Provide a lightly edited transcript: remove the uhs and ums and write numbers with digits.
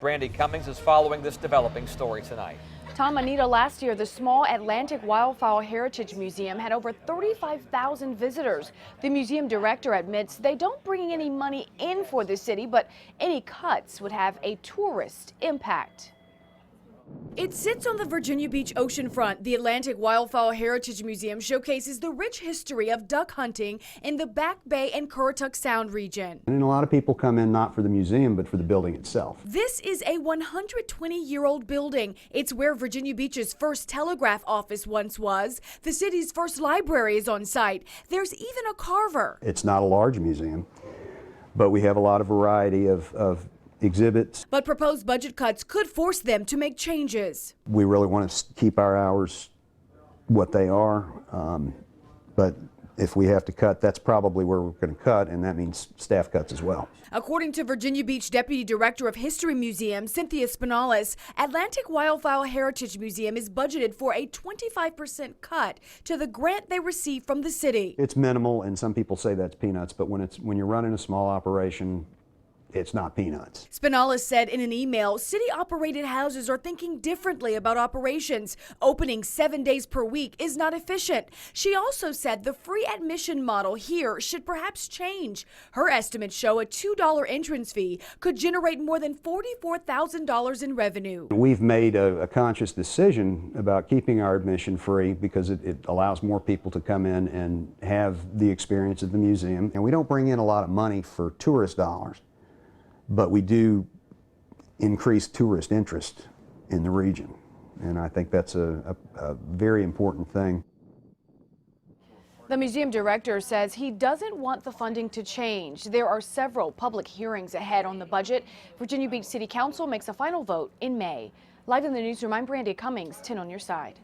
Brandi Cummings is following this developing story tonight. Tom, Anita, last year, the small Atlantic Wildfowl Heritage Museum had over 35,000 visitors. The museum director admits they don't bring any money in for the city, but any cuts would have a tourist impact. It sits on the Virginia Beach Oceanfront. The Atlantic Wildfowl Heritage Museum showcases the rich history of duck hunting in the Back Bay and Currituck Sound region. And a lot of people come in not for the museum, but for the building itself. This is a 120-year-old building. It's where Virginia Beach's first telegraph office once was. The city's first library is on site. There's even a carver. It's not a large museum, but we have a lot of variety of exhibits. But proposed budget cuts could force them to make changes. We really want to keep our hours what they are, but if we have to cut, that's probably where we're going to cut, and that means staff cuts as well. According to Virginia Beach Deputy Director of History Museum, Cynthia Spinalis, Atlantic Wildfowl Heritage Museum is budgeted for a 25% cut to the grant they receive from the city. It's minimal, and some people say that's peanuts, but when you're running a small operation, it's not peanuts. Spinalis said in an email, city-operated houses are thinking differently about operations. Opening 7 days per week is not efficient. She also said the free admission model here should perhaps change. Her estimates show a $2 entrance fee could generate more than $44,000 in revenue. We've made a conscious decision about keeping our admission free because it allows more people to come in and have the experience of the museum. And we don't bring in a lot of money for tourist dollars, but we do increase tourist interest in the region, and I think that's a very important thing. The museum director says he doesn't want the funding to change. There are several public hearings ahead on the budget. Virginia Beach City Council makes a final vote in May. Live in the newsroom, I'm Brandi Cummings, 10 on your side.